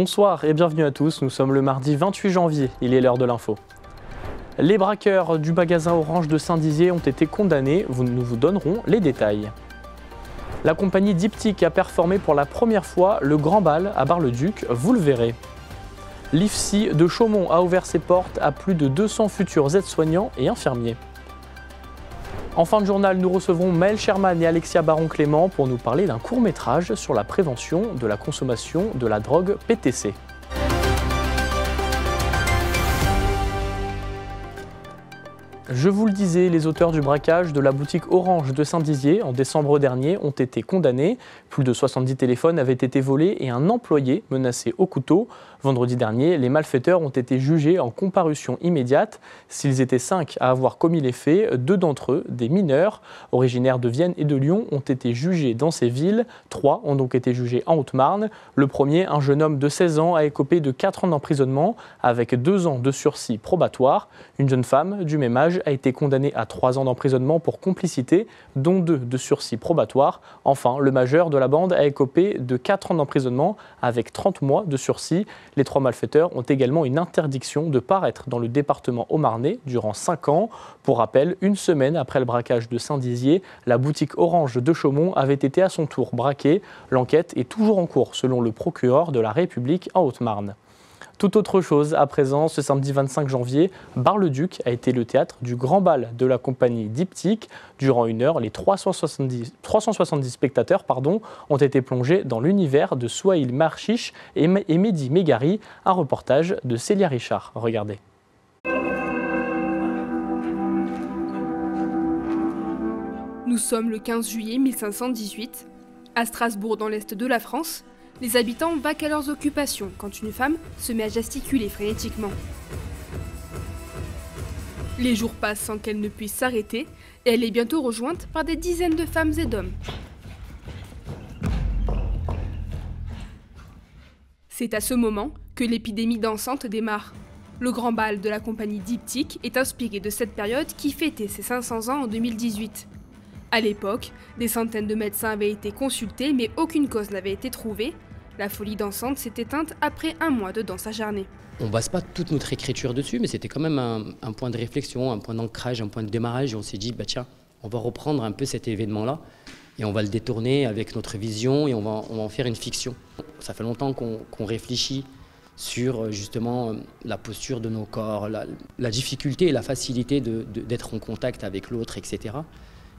Bonsoir et bienvenue à tous, nous sommes le mardi 28 janvier, il est l'heure de l'info. Les braqueurs du magasin Orange de Saint-Dizier ont été condamnés, nous vous donnerons les détails. La compagnie Diptyque a performé pour la première fois le Grand Bal à Bar-le-Duc, vous le verrez. L'IFSI de Chaumont a ouvert ses portes à plus de 200 futurs aides-soignants et infirmiers. En fin de journal, nous recevrons Maël Sherman et Alexia Baron-Clément pour nous parler d'un court-métrage sur la prévention de la consommation de la drogue PTC. Je vous le disais, les auteurs du braquage de la boutique Orange de Saint-Dizier en décembre dernier ont été condamnés. Plus de 70 téléphones avaient été volés et un employé menacé au couteau. Vendredi dernier, les malfaiteurs ont été jugés en comparution immédiate. S'ils étaient 5 à avoir commis les faits, 2 d'entre eux, des mineurs, originaires de Vienne et de Lyon, ont été jugés dans ces villes. 3 ont donc été jugés en Haute-Marne. Le premier, un jeune homme de 16 ans, a écopé de 4 ans d'emprisonnement avec 2 ans de sursis probatoire. Une jeune femme du même âge a été condamnée à 3 ans d'emprisonnement pour complicité, dont 2 de sursis probatoire. Enfin, le majeur de la bande a écopé de 4 ans d'emprisonnement avec 30 mois de sursis. Les 3 malfaiteurs ont également une interdiction de paraître dans le département haut-marnais durant 5 ans. Pour rappel, une semaine après le braquage de Saint-Dizier, la boutique Orange de Chaumont avait été à son tour braquée. L'enquête est toujours en cours selon le procureur de la République en Haute-Marne. Tout autre chose, à présent, ce samedi 25 janvier, Bar-le-Duc a été le théâtre du Grand Bal de la compagnie Diptyque. Durant 1 heure, les 370 spectateurs ont été plongés dans l'univers de Souhaïl Marchiche et Mehdi Megari, un reportage de Célia Richard. Regardez. Nous sommes le 15 juillet 1518. À Strasbourg, dans l'est de la France, les habitants vaquent à leurs occupations quand une femme se met à gesticuler frénétiquement. Les jours passent sans qu'elle ne puisse s'arrêter et elle est bientôt rejointe par des dizaines de femmes et d'hommes. C'est à ce moment que l'épidémie dansante démarre. Le Grand Bal de la compagnie Diptyque est inspiré de cette période qui fêtait ses 500 ans en 2018. À l'époque, des centaines de médecins avaient été consultés mais aucune cause n'avait été trouvée. La folie dansante s'est éteinte après 1 mois de danse acharnée. On ne base pas toute notre écriture dessus, mais c'était quand même un point de réflexion, un point d'ancrage, un point de démarrage. Et on s'est dit, bah tiens, on va reprendre un peu cet événement-là et on va le détourner avec notre vision et on va en faire une fiction. Ça fait longtemps qu'on réfléchit sur justement la posture de nos corps, la difficulté et la facilité d'être en contact avec l'autre, etc.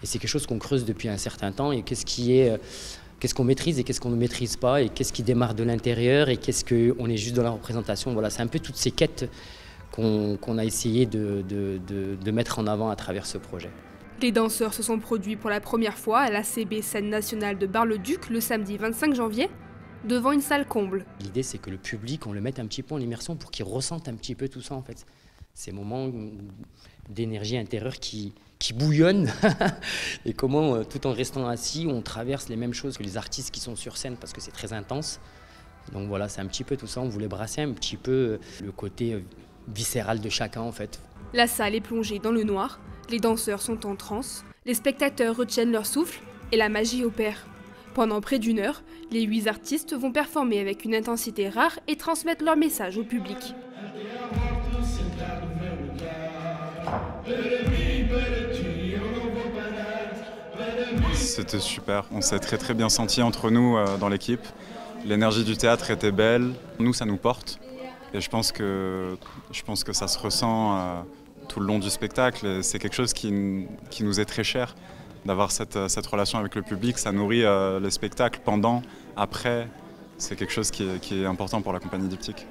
Et c'est quelque chose qu'on creuse depuis un certain temps. Et qu'est-ce qu'on maîtrise et qu'est-ce qu'on ne maîtrise pas, et qu'est-ce qui démarre de l'intérieur et qu'est-ce qu'on est juste dans la représentation. Voilà, c'est un peu toutes ces quêtes qu'on a essayé de mettre en avant à travers ce projet. Les danseurs se sont produits pour la première fois à l'ACB Scène Nationale de Bar-le-Duc le samedi 25 janvier, devant une salle comble. L'idée, c'est que le public, on le mette un petit peu en immersion pour qu'il ressente un petit peu tout ça, en fait. Ces moments d'énergie intérieure qui bouillonnent et comment, tout en restant assis, on traverse les mêmes choses que les artistes qui sont sur scène parce que c'est très intense. Donc voilà, c'est un petit peu tout ça. On voulait brasser un petit peu le côté viscéral de chacun, en fait. La salle est plongée dans le noir, les danseurs sont en transe, les spectateurs retiennent leur souffle et la magie opère. Pendant près d'1 heure, les 8 artistes vont performer avec une intensité rare et transmettre leur message au public. C'était super, on s'est très bien sentis entre nous dans l'équipe. L'énergie du théâtre était belle, nous ça nous porte et je pense que ça se ressent tout le long du spectacle. Et c'est quelque chose qui nous est très cher, d'avoir cette relation avec le public. Ça nourrit le spectacle pendant, après. C'est quelque chose qui est important pour la compagnie Diptyque.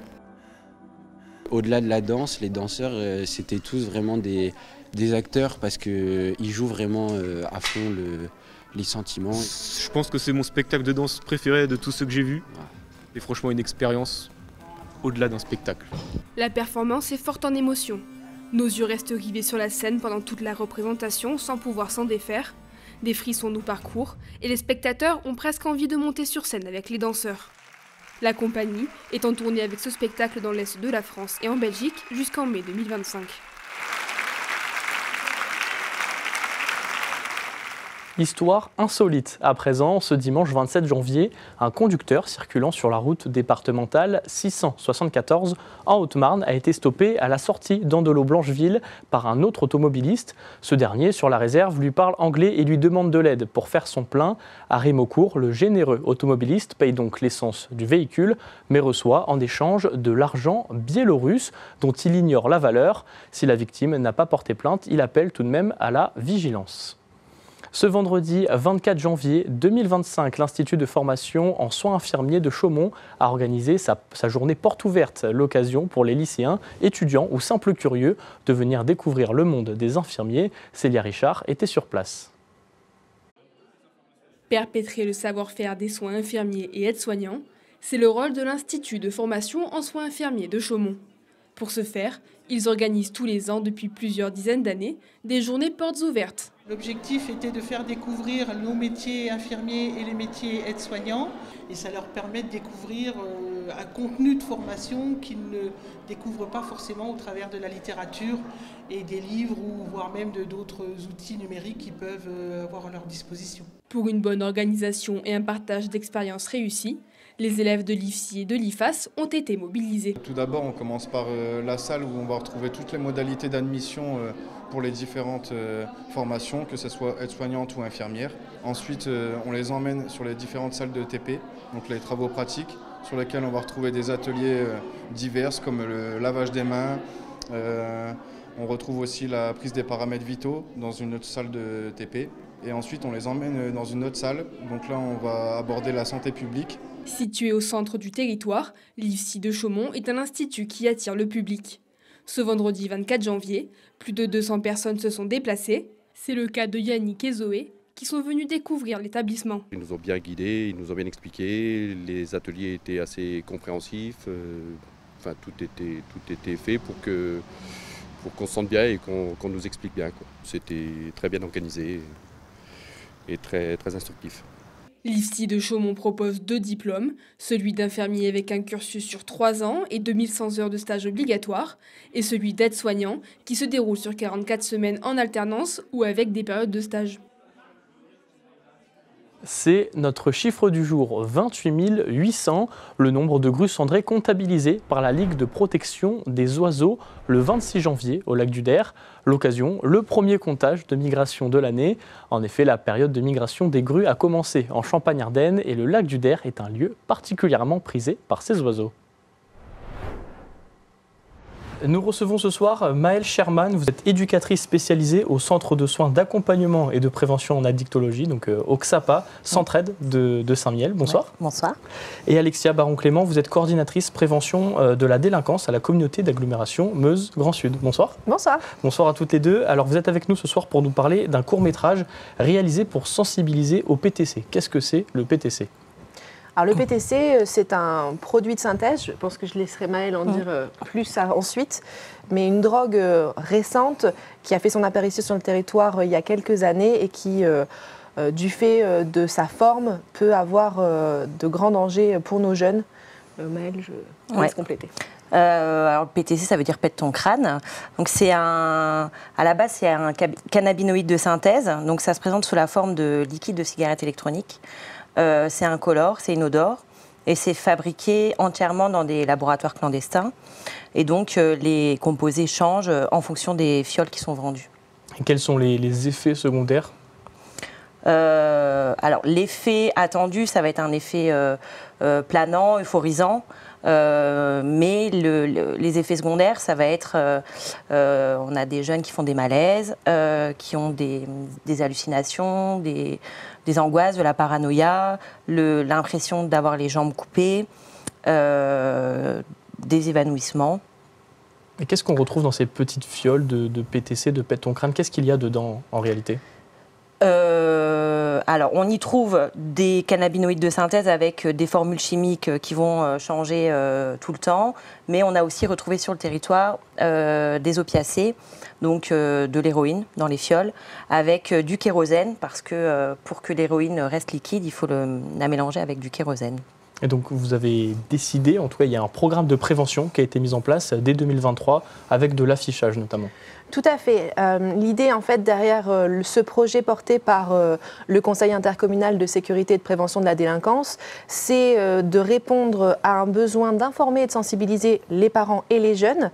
Au-delà de la danse, les danseurs, c'était tous vraiment des acteurs parce qu'ils jouent vraiment à fond les sentiments. Je pense que c'est mon spectacle de danse préféré de tous ceux que j'ai vus. Et franchement, une expérience au-delà d'un spectacle. La performance est forte en émotion. Nos yeux restent rivés sur la scène pendant toute la représentation sans pouvoir s'en défaire. Des frissons nous parcourent et les spectateurs ont presque envie de monter sur scène avec les danseurs. La compagnie est en tournée avec ce spectacle dans l'Est de la France et en Belgique jusqu'en mai 2025. Histoire insolite. À présent, ce dimanche 27 janvier, un conducteur circulant sur la route départementale 674 en Haute-Marne a été stoppé à la sortie d'Andelo-Blancheville par un autre automobiliste. Ce dernier, sur la réserve, lui parle anglais et lui demande de l'aide pour faire son plein. À Rémaucourt, le généreux automobiliste paye donc l'essence du véhicule, mais reçoit en échange de l'argent biélorusse dont il ignore la valeur. Si la victime n'a pas porté plainte, il appelle tout de même à la vigilance. Ce vendredi 24 janvier 2025, l'Institut de formation en soins infirmiers de Chaumont a organisé sa journée porte ouverte, l'occasion pour les lycéens, étudiants ou simples curieux de venir découvrir le monde des infirmiers. Célia Richard était sur place. Perpétrer le savoir-faire des soins infirmiers et aides-soignants, c'est le rôle de l'Institut de formation en soins infirmiers de Chaumont. Pour ce faire, ils organisent tous les ans depuis plusieurs dizaines d'années des journées portes ouvertes. L'objectif était de faire découvrir nos métiers infirmiers et les métiers aides-soignants et ça leur permet de découvrir un contenu de formation qu'ils ne découvrent pas forcément au travers de la littérature et des livres ou voire même d'autres outils numériques qu'ils peuvent avoir à leur disposition. Pour une bonne organisation et un partage d'expériences réussies, les élèves de l'IFSI et de l'IFAS ont été mobilisés. Tout d'abord, on commence par la salle où on va retrouver toutes les modalités d'admission pour les différentes formations, que ce soit aide-soignante ou infirmière. Ensuite, on les emmène sur les différentes salles de TP, donc les travaux pratiques, sur lesquels on va retrouver des ateliers divers comme le lavage des mains. On retrouve aussi la prise des paramètres vitaux dans une autre salle de TP. Et ensuite, on les emmène dans une autre salle. Donc là, on va aborder la santé publique. Situé au centre du territoire, l'IFSI de Chaumont est un institut qui attire le public. Ce vendredi 24 janvier, plus de 200 personnes se sont déplacées. C'est le cas de Yannick et Zoé, qui sont venus découvrir l'établissement. Ils nous ont bien guidés, ils nous ont bien expliqué, les ateliers étaient assez compréhensifs, tout était fait pour qu'on se sente bien et qu'on nous explique bien, quoi. C'était très bien organisé et très, très instructif. L'IFSI de Chaumont propose 2 diplômes, celui d'infirmier avec un cursus sur 3 ans et 2100 heures de stage obligatoire, et celui d'aide-soignant qui se déroule sur 44 semaines en alternance ou avec des périodes de stage. C'est notre chiffre du jour, 28 800, le nombre de grues cendrées comptabilisées par la Ligue de protection des oiseaux le 26 janvier au lac du Der. L'occasion, le premier comptage de migration de l'année. En effet, la période de migration des grues a commencé en Champagne-Ardenne et le lac du Der est un lieu particulièrement prisé par ces oiseaux. Nous recevons ce soir Maëlle Sherman, vous êtes éducatrice spécialisée au Centre de soins d'accompagnement et de prévention en addictologie, donc au XAPA, Centraide de Saint-Mihiel. Bonsoir. Ouais, bonsoir. Et Alexia Baron-Clément, vous êtes coordinatrice prévention de la délinquance à la communauté d'agglomération Meuse-Grand Sud. Bonsoir. Bonsoir. Bonsoir à toutes les deux. Alors vous êtes avec nous ce soir pour nous parler d'un court-métrage réalisé pour sensibiliser au PTC. Qu'est-ce que c'est le PTC ? Alors le PTC, c'est un produit de synthèse, je pense que je laisserai Maëlle en dire plus ensuite, mais une drogue récente qui a fait son apparition sur le territoire il y a quelques années et qui, du fait de sa forme, peut avoir de grands dangers pour nos jeunes. Maëlle, je te laisse compléter. Alors le PTC, ça veut dire pète ton crâne. Donc à la base, c'est un cannabinoïde de synthèse, donc ça se présente sous la forme de liquide de cigarette électronique. C'est incolore, c'est inodore et c'est fabriqué entièrement dans des laboratoires clandestins. Et donc, les composés changent en fonction des fioles qui sont vendues. Et quels sont les effets secondaires ? Alors, l'effet attendu, ça va être un effet planant, euphorisant. Mais les effets secondaires, ça va être, on a des jeunes qui font des malaises, qui ont des hallucinations, des angoisses, de la paranoïa, l'impression d'avoir les jambes coupées, des évanouissements. Et qu'est-ce qu'on retrouve dans ces petites fioles de PTC, de pète ton crâne ? Qu'est-ce qu'il y a dedans en réalité ? Alors, on y trouve des cannabinoïdes de synthèse avec des formules chimiques qui vont changer tout le temps, mais on a aussi retrouvé sur le territoire des opiacés, donc de l'héroïne dans les fioles, avec du kérosène, parce que pour que l'héroïne reste liquide, il faut la mélanger avec du kérosène. Et donc vous avez décidé, en tout cas il y a un programme de prévention qui a été mis en place dès 2023 avec de l'affichage notamment. Tout à fait. L'idée en fait derrière ce projet porté par le Conseil intercommunal de sécurité et de prévention de la délinquance, c'est de répondre à un besoin d'informer et de sensibiliser les parents et les jeunes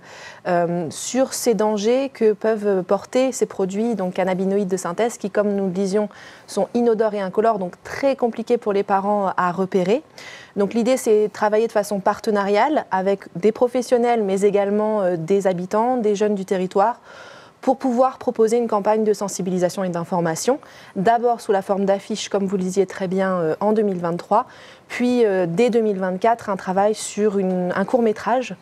sur ces dangers que peuvent porter ces produits donc cannabinoïdes de synthèse qui, comme nous le disions, sont inodores et incolores, donc très compliqués pour les parents à repérer. Donc l'idée, c'est de travailler de façon partenariale avec des professionnels, mais également des habitants, des jeunes du territoire, pour pouvoir proposer une campagne de sensibilisation et d'information, d'abord sous la forme d'affiches, comme vous le disiez très bien, en 2023, puis dès 2024, un travail sur un court-métrage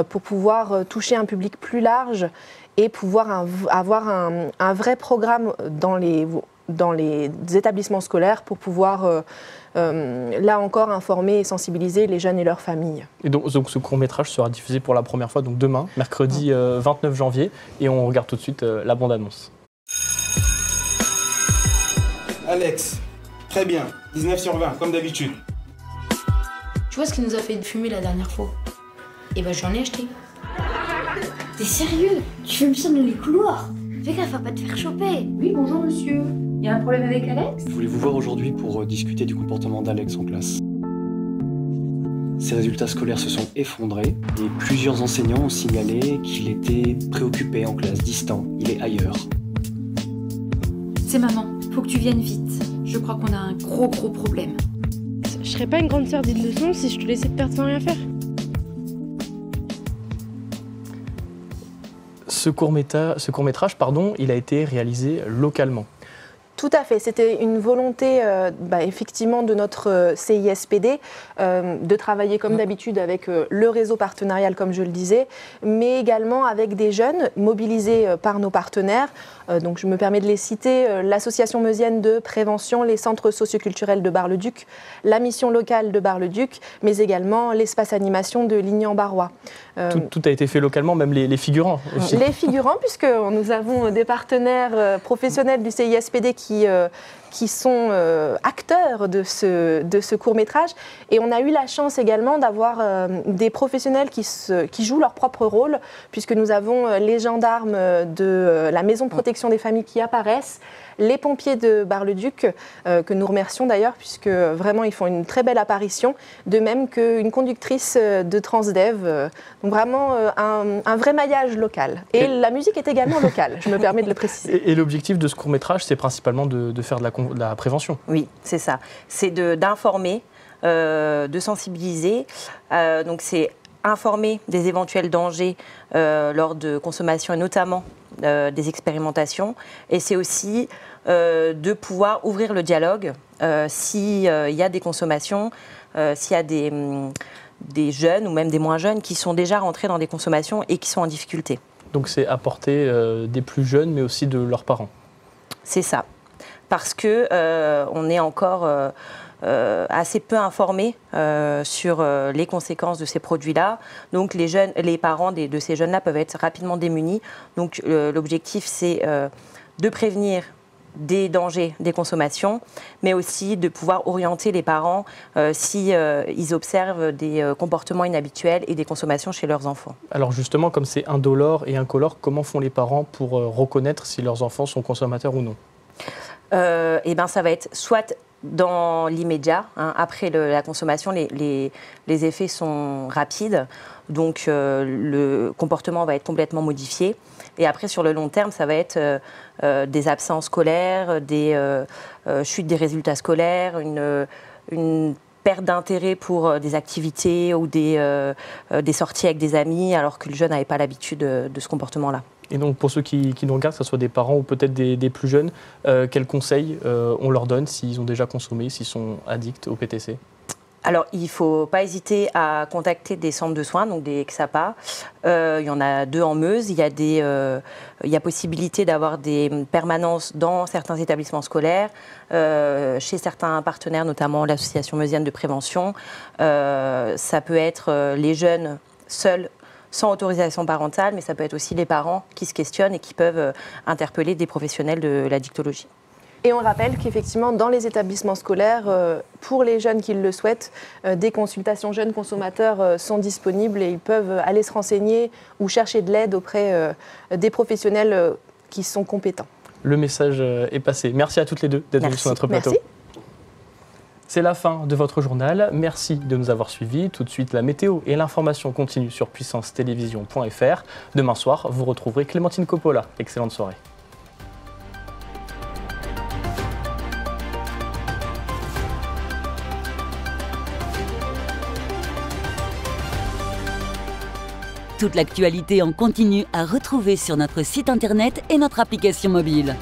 pour pouvoir toucher un public plus large et pouvoir avoir un vrai programme dans les établissements scolaires pour pouvoir, là encore, informer et sensibiliser les jeunes et leurs familles. Et donc ce court-métrage sera diffusé pour la première fois donc demain, mercredi 29 janvier, et on regarde tout de suite la bande-annonce. Alex, très bien, 19 sur 20, comme d'habitude. Tu vois ce qui nous a fait fumer la dernière fois? Et ben j'en ai acheté. T'es sérieux? Tu fumes ça dans les couloirs? Fais gaffe à pas te faire choper. Oui, bonjour monsieur. Il y a un problème avec Alex? Je voulais vous voir aujourd'hui pour discuter du comportement d'Alex en classe. Ses résultats scolaires se sont effondrés et plusieurs enseignants ont signalé qu'il était préoccupé en classe, distant, il est ailleurs. C'est maman, faut que tu viennes vite. Je crois qu'on a un gros problème. Je serais pas une grande sœur d'une leçon si je te laissais te perdre sans rien faire. Ce court-métrage, il a été réalisé localement. Tout à fait, c'était une volonté effectivement de notre CISPD de travailler comme d'habitude avec le réseau partenarial comme je le disais, mais également avec des jeunes mobilisés par nos partenaires. Donc je me permets de les citer, l'association meusienne de prévention, les centres socioculturels de Bar-le-Duc, la mission locale de Bar-le-Duc, mais également l'espace animation de Lignan-Barrois. Tout a été fait localement, même les figurants aussi. Les figurants, puisque nous avons des partenaires professionnels du CISPD qui sont acteurs de ce court-métrage. Et on a eu la chance également d'avoir des professionnels qui jouent leur propre rôle, puisque nous avons les gendarmes de la maison de protection des familles qui apparaissent, les pompiers de Bar-le-Duc, que nous remercions d'ailleurs, puisque vraiment ils font une très belle apparition, de même qu'une conductrice de Transdev. Donc vraiment un vrai maillage local. Et la musique est également locale, je me permets de le préciser. Et l'objectif de ce court-métrage, c'est principalement de faire de la prévention. Oui, c'est ça. C'est d'informer, de sensibiliser. Donc c'est informer des éventuels dangers lors de consommation et notamment des expérimentations. Et c'est aussi de pouvoir ouvrir le dialogue s'il y a des consommations, s'il y a des jeunes ou même des moins jeunes qui sont déjà rentrés dans des consommations et qui sont en difficulté. Donc c'est apporter des plus jeunes mais aussi de leurs parents. C'est ça. Parce qu'on est encore assez peu informés sur les conséquences de ces produits-là. Donc les parents de ces jeunes-là peuvent être rapidement démunis. Donc l'objectif, c'est de prévenir des dangers des consommations, mais aussi de pouvoir orienter les parents si ils observent des comportements inhabituels et des consommations chez leurs enfants. Alors justement, comme c'est indolore et incolore, comment font les parents pour reconnaître si leurs enfants sont consommateurs ou non? Ça va être soit dans l'immédiat, après la consommation, les effets sont rapides, donc le comportement va être complètement modifié. Et après, sur le long terme, ça va être des absences scolaires, des chutes des résultats scolaires, une perte d'intérêt pour des activités ou des sorties avec des amis, alors que le jeune n'avait pas l'habitude de ce comportement-là. Et donc pour ceux qui nous regardent, que ce soit des parents ou peut-être des plus jeunes, quels conseils on leur donne s'ils ont déjà consommé, s'ils sont addicts au PTC? Alors, il ne faut pas hésiter à contacter des centres de soins, donc des XAPA. Il y en a 2 en Meuse. Il y a possibilité d'avoir des permanences dans certains établissements scolaires, chez certains partenaires, notamment l'association meusienne de prévention. Ça peut être les jeunes seuls, sans autorisation parentale, mais ça peut être aussi les parents qui se questionnent et qui peuvent interpeller des professionnels de la dictologie. Et on rappelle qu'effectivement, dans les établissements scolaires, pour les jeunes qui le souhaitent, des consultations jeunes consommateurs sont disponibles et ils peuvent aller se renseigner ou chercher de l'aide auprès des professionnels qui sont compétents. Le message est passé. Merci à toutes les deux d'être venues sur notre plateau. Merci. C'est la fin de votre journal. Merci de nous avoir suivis. Tout de suite, la météo et l'information continue sur puissancetélévision.fr. Demain soir, vous retrouverez Clémentine Coppola. Excellente soirée. Toute l'actualité en continu à retrouver sur notre site internet et notre application mobile.